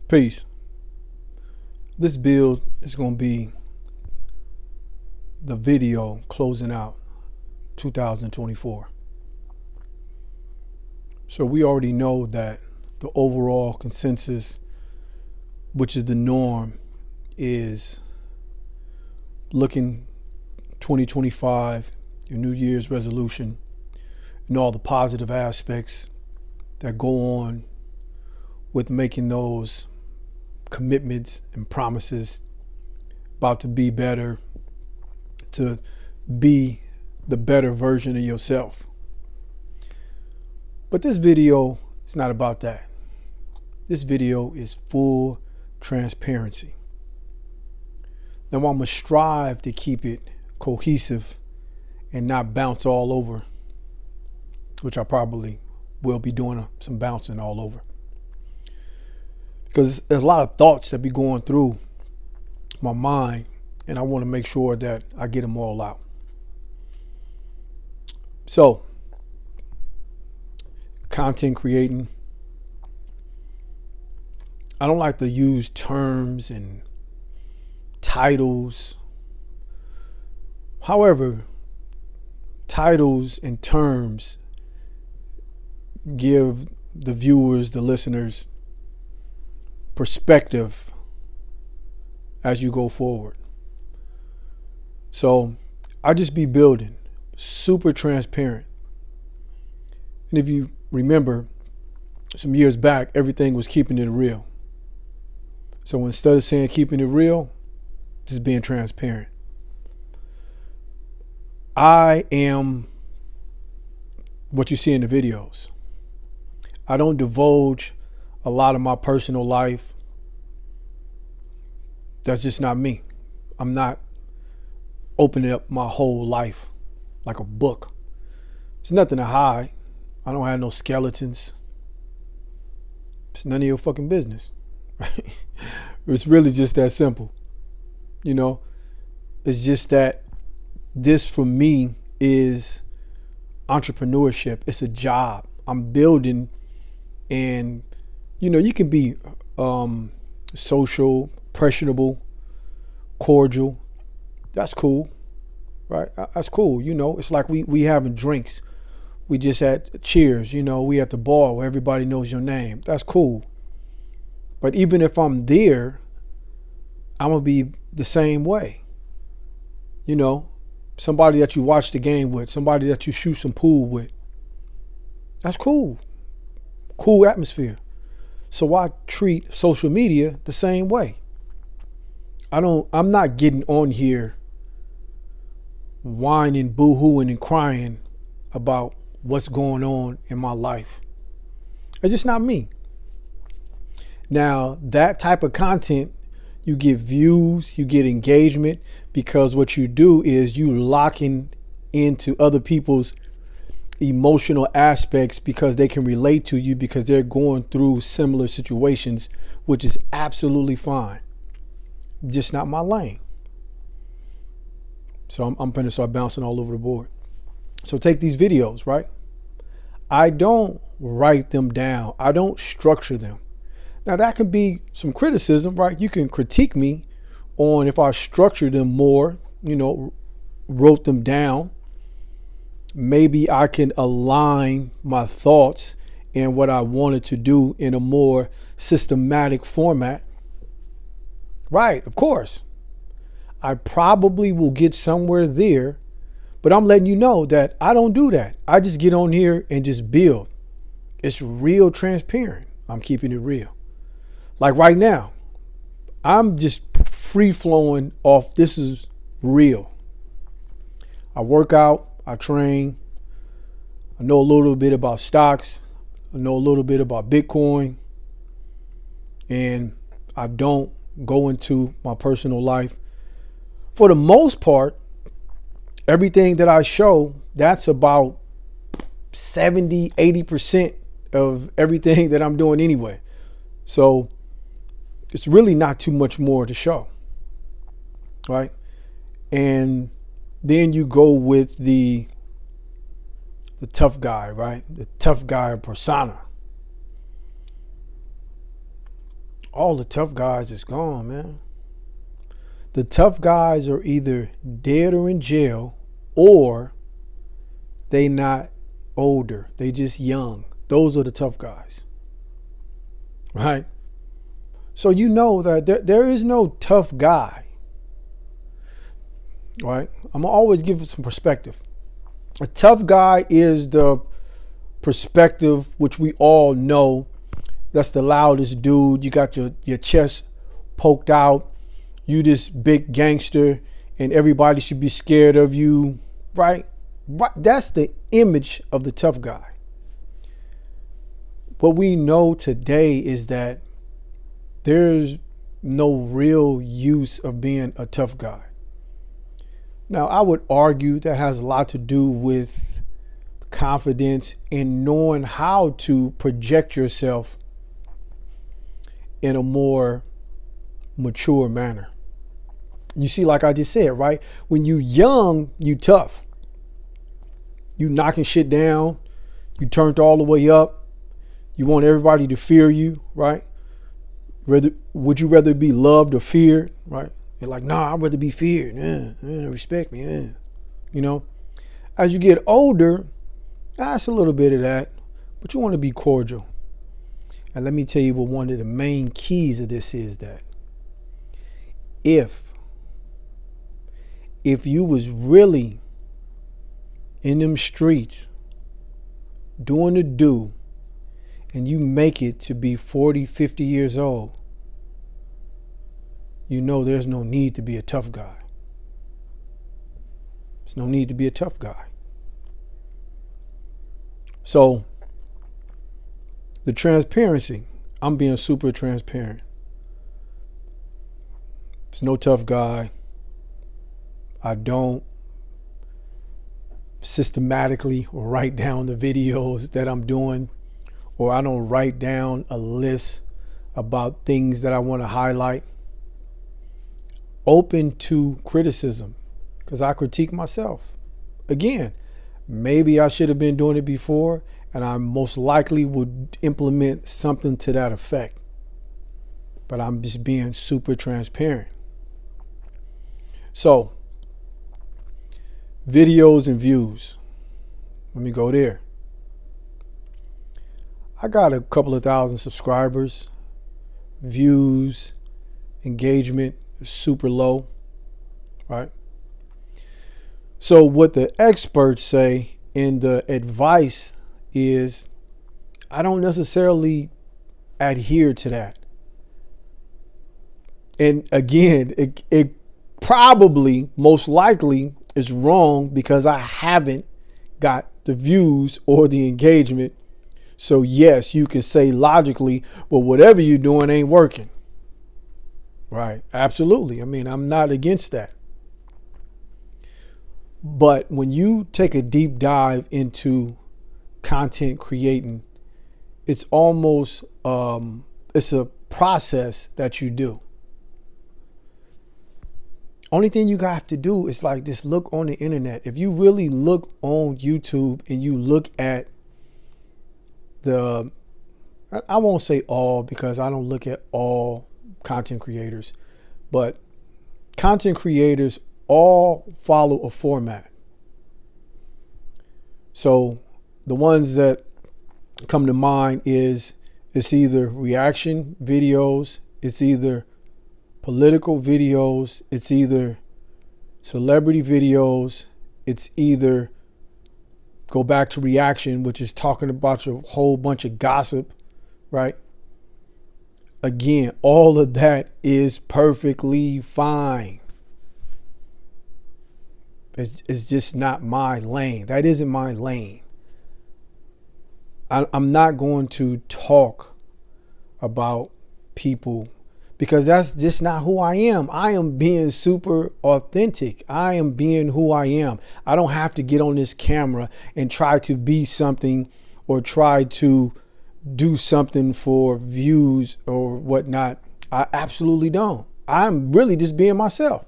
Peace. This build is going to be the video closing out 2024. So we already know that the overall consensus, which is the norm, is looking 2025, your New Year's resolution, and all the positive aspects that go on with making those commitments and promises about to be better, to be the better version of yourself. But this video is not about that. This video is full transparency. Now I'm going to strive to keep it cohesive and not bounce all over, which I probably will be doing some bouncing all over. Because there's a lot of thoughts that be going through my mind, and I want to make sure that I get them all out. So, content creating. I don't like to use terms and titles. However, titles and terms give the viewers, the listeners, perspective as you go forward. So I just be building, super transparent. And if you remember, some years back, everything was keeping it real. So instead of saying keeping it real, just being transparent. I am what you see in the videos. I don't divulge a lot of my personal life. That's just not me. I'm not opening up my whole life like a book. There's nothing to hide. I don't have no skeletons. It's none of your fucking business. Right? It's really just that simple. You know, it's just that this for me is entrepreneurship. It's a job. I'm building, and you know, you can be social, impressionable, cordial. That's cool, right? That's cool. You know, it's like we having drinks. We just had cheers. You know, we at the bar where everybody knows your name. That's cool. But even if I'm there, I'm gonna be the same way. You know, somebody that you watch the game with, somebody that you shoot some pool with. That's cool. Cool atmosphere. So I treat social media the same way. I'm not getting on here whining, boo-hooing, and crying about what's going on in my life. It's just not me. Now, that type of content, you get views, you get engagement, because what you do is you locking into other people's emotional aspects because they can relate to you because they're going through similar situations, which is absolutely fine. Just not my lane. So I'm going to start bouncing all over the board. So take these videos, right? I don't write them down. I don't structure them. Now that can be some criticism, right? You can critique me on if I structure them more, you know, wrote them down. Maybe I can align my thoughts and what I wanted to do in a more systematic format. Right, of course. I probably will get somewhere there, but I'm letting you know that I don't do that. I just get on here and just build. It's real transparent. I'm keeping it real. Like right now, I'm just free flowing off. This is real. I work out. I train. I know a little bit about stocks. I know a little bit about Bitcoin. And I don't go into my personal life. For the most part, everything that I show, that's about 70, 80% of everything that I'm doing anyway. So it's really not too much more to show. Right? And then you go with the tough guy, right? The tough guy persona. all the tough guys is gone, man. The tough guys are either dead or in jail, or they not older. They just young. Those are the tough guys. Right? So you know that there is no tough guy. Right? I'm going to always give it some perspective. A tough guy is the perspective which we all know. That's the loudest dude. You got your chest poked out. You this big gangster and everybody should be scared of you. Right? That's the image of the tough guy. What we know today is that there's no real use of being a tough guy. Now, I would argue that has a lot to do with confidence and knowing how to project yourself in a more mature manner. You see, like I just said, right? When you young, you tough. You knocking shit down. You turned all the way up. You want everybody to fear you, right? Would you rather be loved or feared, right? You're like, nah, I'd rather be feared. Respect me. You know, as you get older, that's a little bit of that, but you want to be cordial. And let me tell you what one of the main keys of this is, that if you was really in them streets doing the do, and you make it to be 40, 50 years old, you know there's no need to be a tough guy. There's no need to be a tough guy. So the transparency, I'm being super transparent. There's no tough guy. I don't systematically write down the videos that I'm doing, or I don't write down a list about things that I want to highlight. Open to criticism, because I critique myself. Again, maybe I should have been doing it before, and I most likely would implement something to that effect. But I'm just being super transparent. So, videos and views. Let me go there. I got a couple of thousand subscribers. Views, engagement is super low, right? So what the experts say in the advice is, I don't necessarily adhere to that. And again, it probably most likely is wrong, because I haven't got the views or the engagement. So yes, you can say logically, well, whatever you're doing ain't working. Right? Absolutely. I mean, I'm not against that. But when you take a deep dive into content creating, it's almost, it's a process that you do. Only thing you have to do is like just look on the internet. If you really look on YouTube and you look at I won't say all, because I don't look at all content creators, but content creators all follow a format. So the ones that come to mind it's either reaction videos, it's either political videos, it's either celebrity videos, it's either go back to reaction, which is talking about a whole bunch of gossip, right? Again, all of that is perfectly fine. It's just not my lane. That isn't my lane. I'm not going to talk about people, because that's just not who I am. I am being super authentic. I am being who I am. I don't have to get on this camera and try to be something or try to do something for views or whatnot. I absolutely don't. I'm really just being myself.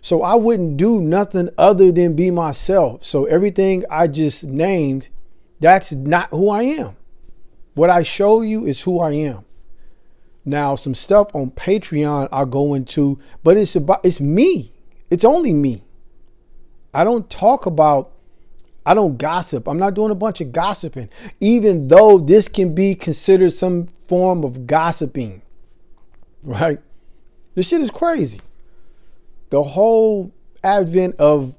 So I wouldn't do nothing other than be myself. So everything I just named, that's not who I am. What I show you is who I am. Now, some stuff on Patreon I'll go into, but it's me. It's only me. I don't gossip. I'm not doing a bunch of gossiping, even though this can be considered some form of gossiping, right? This shit is crazy. The whole advent of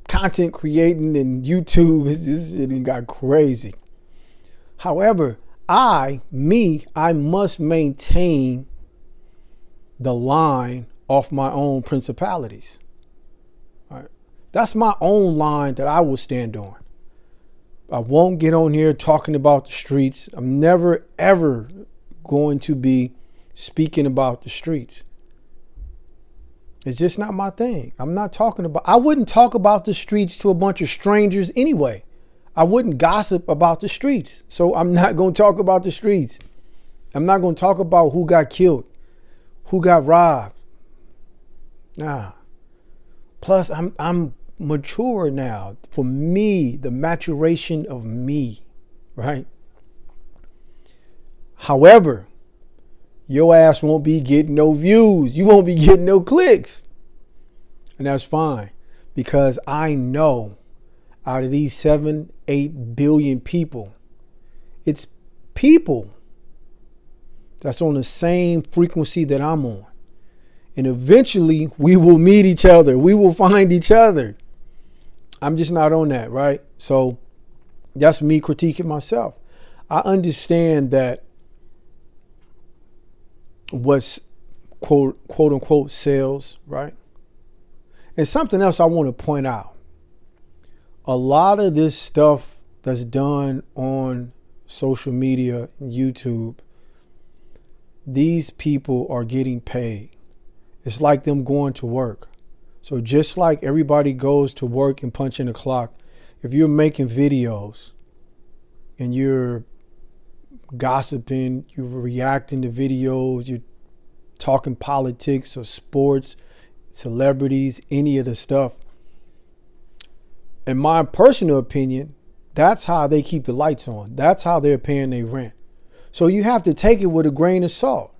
content creating and YouTube, this shit got crazy. However, I must maintain the line off my own principalities. All right. That's my own line that I will stand on. I won't get on here talking about the streets. I'm never, ever going to be speaking about the streets. It's just not my thing. I wouldn't talk about the streets to a bunch of strangers anyway. I wouldn't gossip about the streets. So I'm not going to talk about the streets. I'm not going to talk about who got killed, who got robbed. Nah. Plus, I'm mature now. For me, the maturation of me, right? However, your ass won't be getting no views. You won't be getting no clicks. And that's fine, because I know out of these 7-8 billion people, it's people that's on the same frequency that I'm on. And eventually we will meet each other. We will find each other. I'm just not on that, right? So that's me critiquing myself. I understand that what's quote unquote sales, right? And something else I want to point out. A lot of this stuff that's done on social media, YouTube, these people are getting paid. It's like them going to work. So just like everybody goes to work and punch in the clock, if you're making videos and you're gossiping, you're reacting to videos, you're talking politics or sports, celebrities, any of the stuff, in my personal opinion, that's how they keep the lights on. That's how they're paying their rent. So you have to take it with a grain of salt,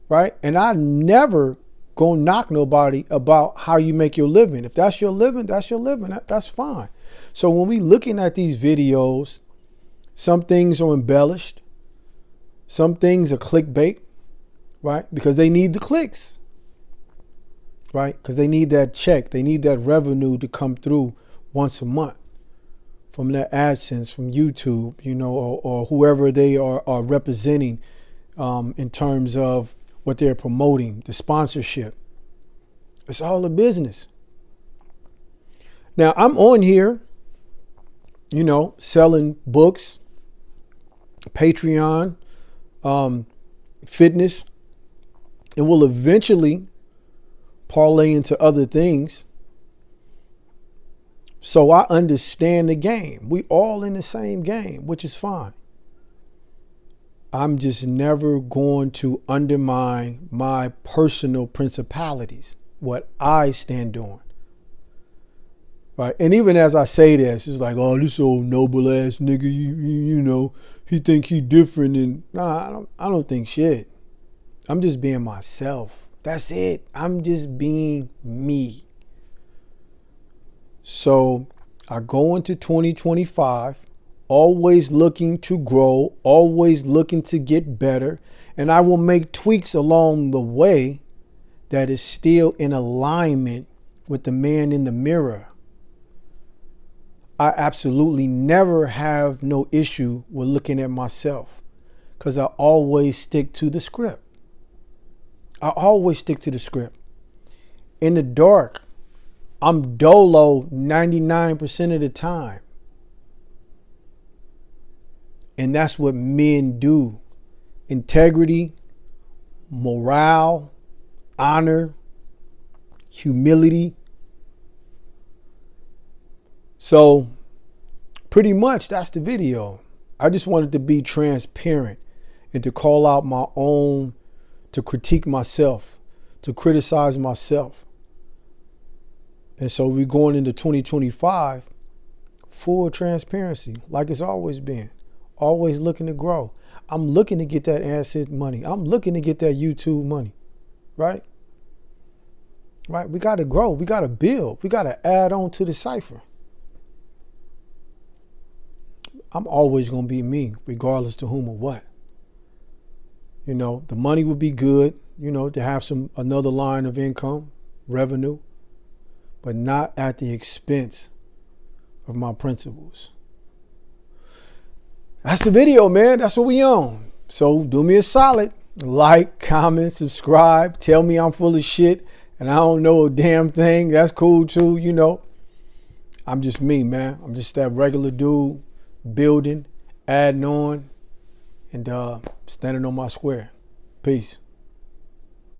right? And I never go knock nobody about how you make your living. If that's your living, that's your living. That's fine. So when we looking at these videos, some things are embellished. Some things are clickbait, right? Because they need the clicks, right? Because they need that check. They need that revenue to come through once a month from their AdSense, from YouTube, or whoever they are representing in terms of what they're promoting, the sponsorship. It's all a business. Now, I'm on here, selling books, Patreon, fitness, and will eventually parlay into other things. So I understand the game. We all in the same game, which is fine. I'm just never going to undermine my personal principalities, what I stand on. Right. And even as I say this, it's like, oh, this old noble ass nigga, he think he different. And nah, I don't think shit. I'm just being myself. That's it. I'm just being me. So I go into 2025, always looking to grow, always looking to get better. And I will make tweaks along the way that is still in alignment with the man in the mirror. I absolutely never have no issue with looking at myself, because I always stick to the script. I always stick to the script. In the dark, I'm dolo 99% of the time. And that's what men do. Integrity, morale, honor, humility. So pretty much that's the video. I just wanted to be transparent and to call out my own, to critique myself, to criticize myself. And so we're going into 2025, full transparency, like it's always been. Always looking to grow. I'm looking to get that AdSense money. I'm looking to get that YouTube money, right? Right? We got to grow. We got to build. We got to add on to the cipher. I'm always going to be me, regardless to whom or what. You know, the money would be good, you know, to have another line of income, revenue, but not at the expense of my principles. That's the video, man. That's what we on. So do me a solid. Like, comment, subscribe. Tell me I'm full of shit and I don't know a damn thing. That's cool too, you know. I'm just me, man. I'm just that regular dude building, adding on, and standing on my square. Peace.